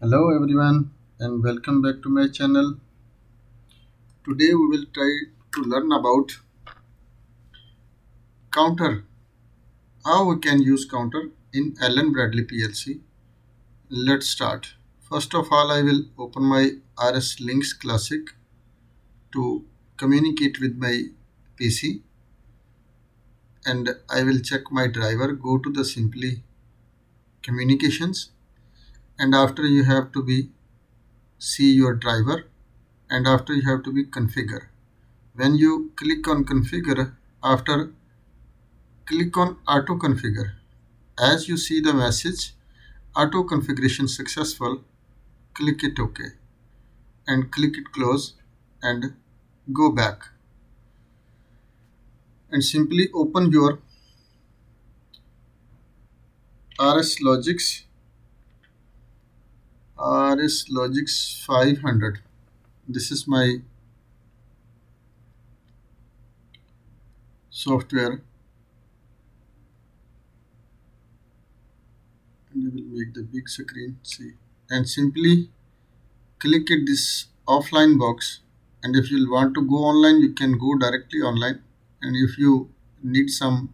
Hello everyone and welcome back to my channel. Today we will try to learn about counter, how we can use counter in Allen-Bradley PLC. Let's start. First of all, I will open my RSLogix Classic to communicate with my PC, and I will check my driver. Go to the simply communications, and after you have to be see your driver, and after you have to be configure. When you click on configure, after click on auto configure. As you see the message auto configuration successful, click it OK and click it close and go back and simply open your RSLogix 500. This is my software, and I will make the big screen see, and simply click it this offline box, and if you want to go online you can go directly online, and if you need some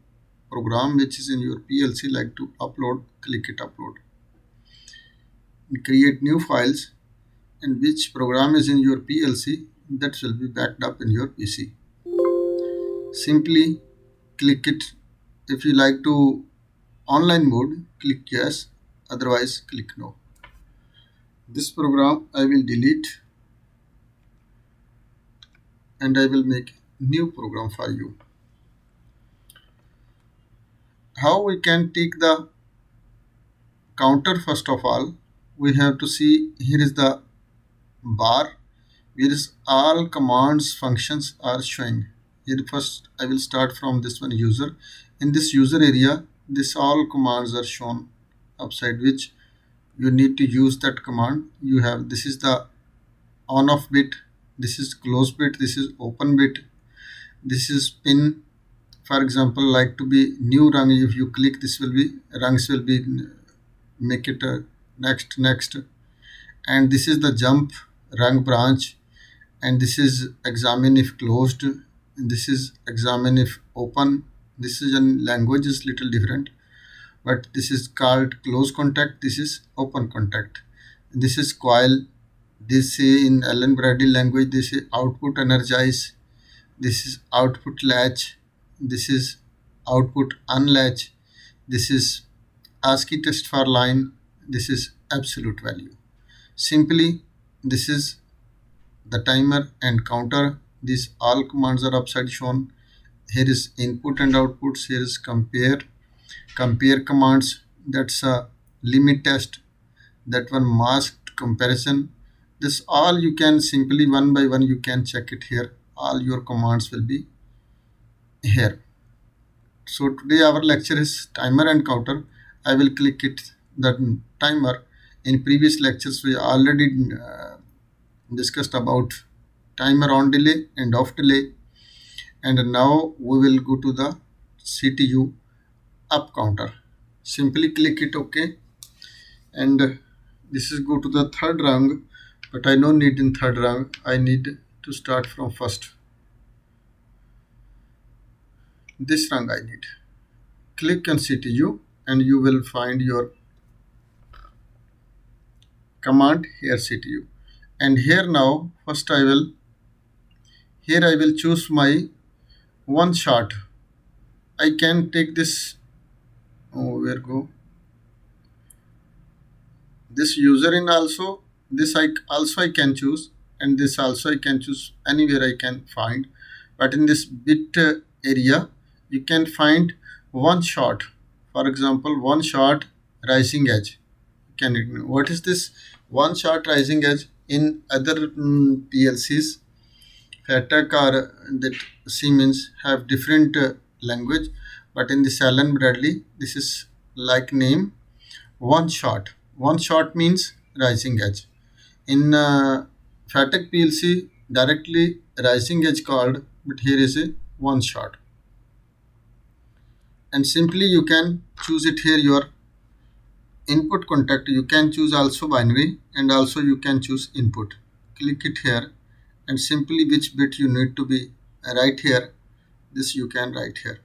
program which is in your PLC like to upload, click it upload and create new files, and which program is in your PLC that will be backed up in your PC. Simply click it. If you like to online mode, click yes, otherwise click no. This program I will delete and I will make new program for you. How we can take the counter? First of all, we have to see here is the bar where is all commands functions are showing. Here first I will start from this one, user. In this user area, this all commands are shown upside, which you need to use that command. You have, this is the on off bit, this is close bit, this is open bit, this is pin. For example, like to be new rung, if you click this will be rungs will be make it next, and this is the jump rung branch, and this is examine if closed, and this is examine if open. This is in language is little different, but this is called close contact, this is open contact. This is coil, this say in Allen-Bradley language this is output energize, this is output latch, this is output unlatch, this is ASCII test for line, this is absolute value. Simply this is the timer and counter. These all commands are upside shown. Here is input and outputs, here is compare commands, that's a limit test, that one masked comparison. This all you can simply one by one you can check it here. All your commands will be here. So today our lecture is timer and counter. I will click it the timer. In previous lectures we already discussed about timer on delay and off delay, and now we will go to the CTU up counter. Simply click it OK, and this is go to the third rung, but I no need in third rung, I need to start from first. This rung I need. Click on CTU and you will find your command here CTU, and here now first I will choose my one shot. I can take this, where go this user in also, this I can choose, and this also I can choose, anywhere I can find, but in this bit area you can find one shot. For example, one shot rising edge. Can ignore. What is this one shot rising edge? In other PLCs, FATEC or that Siemens have different language, but in this Allen-Bradley this is like name one shot. One shot means rising edge. In FATEC PLC directly rising edge called, but here is a one shot, and simply you can choose it here your input contact, you can choose also binary and also you can choose input. Click it here and simply which bit you need to be right here, this you can write here,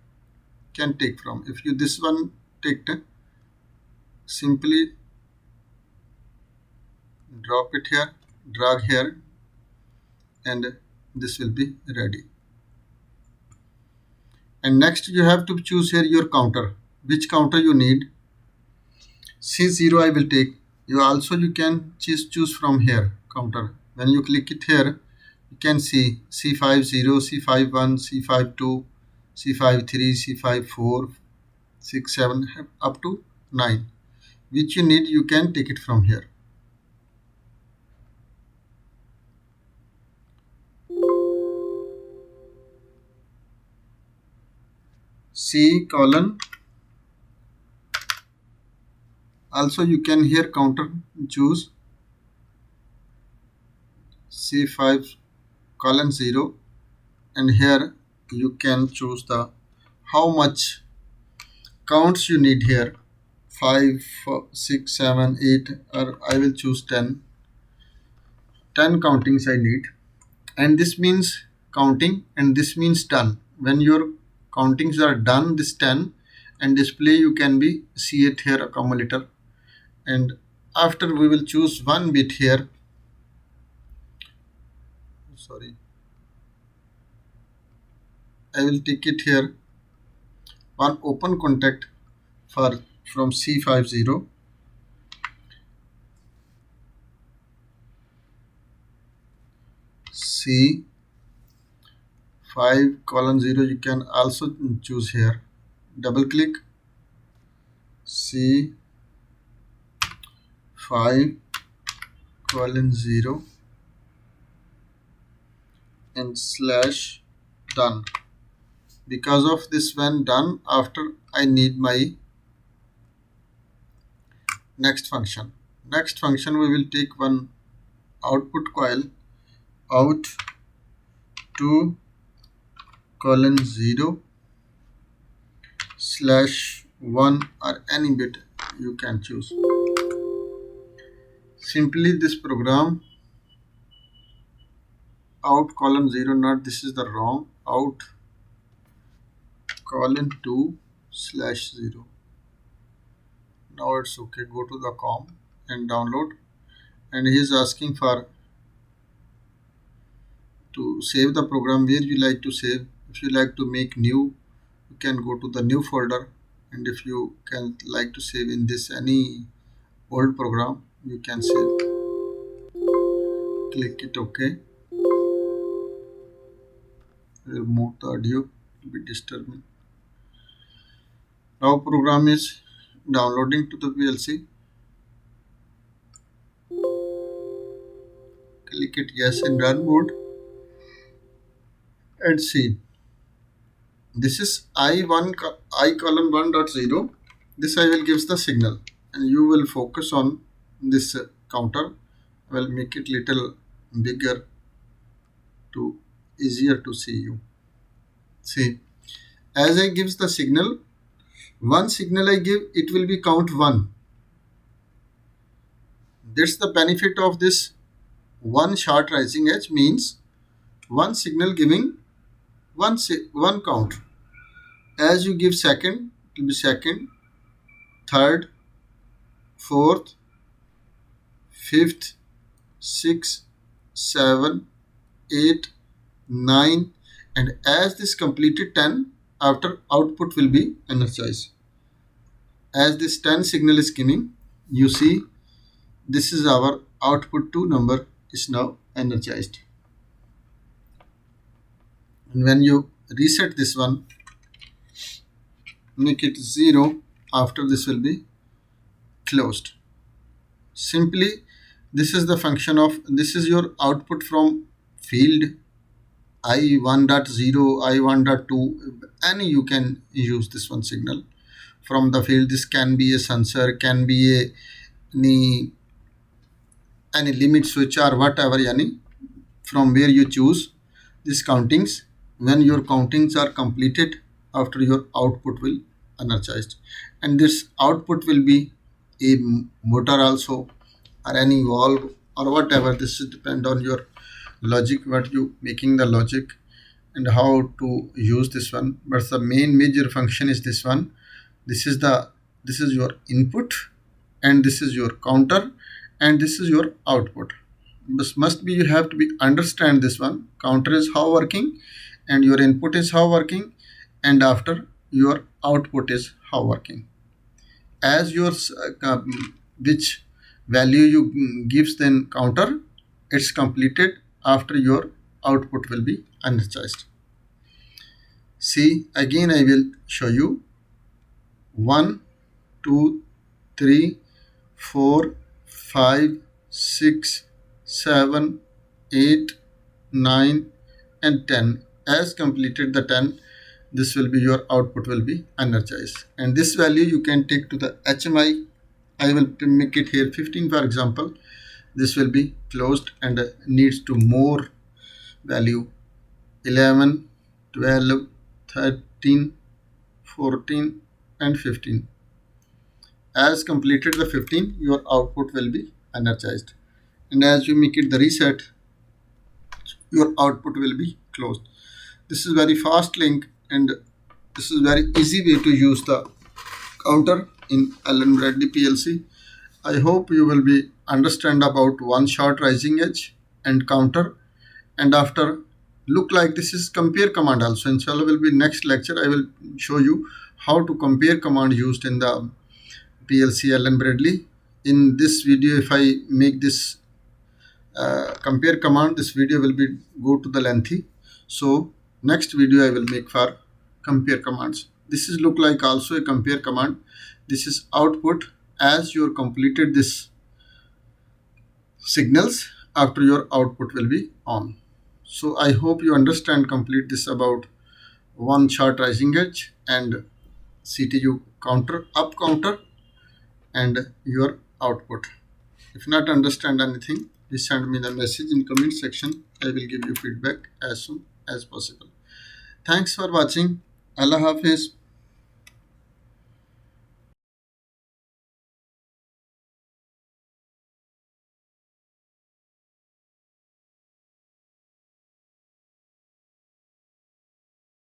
can take from. If you this one ticked, simply drop it here, drag here, and this will be ready. And next you have to choose here your counter, which counter you need. C0 I will take. You can choose from here counter. When you click it here, you can see C50, C51, C52, C53, C54, 6, 7 up to 9. Which you need, you can take it from here. C colon. Also you can here counter choose C5 colon 0, and here you can choose the how much counts you need here, 5, 4, 6, 7, 8, or I will choose 10 countings I need. And this means counting and this means done. When your countings are done, this 10 and display, you can be see it here accumulator. And after we will choose one bit here, sorry, I will take it here, one open contact for from C50, C5 colon 0, you can also choose here, double click C5 colon 0 and slash done. Because of this, when done, after I need my next function. Next function we will take one output coil, out 2 colon 0 slash 1 or any bit you can choose. Simply this program out colon 0, not this is the wrong, out colon 2 slash 0. Now it's okay. Go to the com and download, and he is asking for to save the program where you like to save. If you like to make new, you can go to the new folder, and if you can like to save in this any old program, you can save. Click it OK. Remove the audio, it will be disturbing. Now program is downloading to the PLC. Click it yes in run mode and see. This is I colon 1.0. This I will give the signal, and you will focus on this counter. I will make it little bigger to easier to see you. See, as I gives the signal, one signal I give, it will be count 1. That's the benefit of this one short rising edge, means one signal giving one count. As you give second, it will be second, third, fourth, fifth, sixth, 7, 8, 9, and as this completed 10, after output will be energized. As this 10 signal is giving, you see this is our output 2 number is now energized. And when you reset this one, make it 0, after this will be closed. Simply this is the function of, this is your output from field I1.0, I1.2, any you can use this one signal from the field. This can be a sensor, can be a any limit switch or whatever, yani, from where you choose these countings. When your countings are completed, after your output will energized, and this output will be a motor also, or any valve or whatever. This is depend on your logic, what you making the logic and how to use this one. But the main major function is this one. This is the this is your input, and this is your counter, and this is your output. This must be, you have to be understand this one. Counter is how working, and your input is how working, and after your output is how working. As your which value you gives then counter, it's completed. After your output will be energized. See, again I will show you 1, 2, 3, 4, 5, 6, 7, 8, 9, and 10. As completed the 10, this will be your output will be energized. And this value you can take to the HMI. I will make it here 15 for example. This will be closed and needs to more value 11, 12, 13, 14, and 15. As completed the 15, your output will be energized. And as you make it the reset, your output will be closed. This is very fast link, and this is very easy way to use the counter in Allen-Bradley PLC. I hope you will be understand about one shot rising edge and counter. And after look like this is compare command also. Inshallah will be next lecture. I will show you how to compare command used in the PLC Allen-Bradley. In this video, if I make this compare command, this video will be go to the lengthy. So next video I will make for compare commands. This is look like also a compare command. This is output. As you completed this signals, after your output will be on. So I hope you understand complete this about one shot rising edge and CTU counter, up counter, and your output. If not understand anything, please send me the message in comment section. I will give you feedback as soon as possible. Thanks for watching. Allah Hafiz.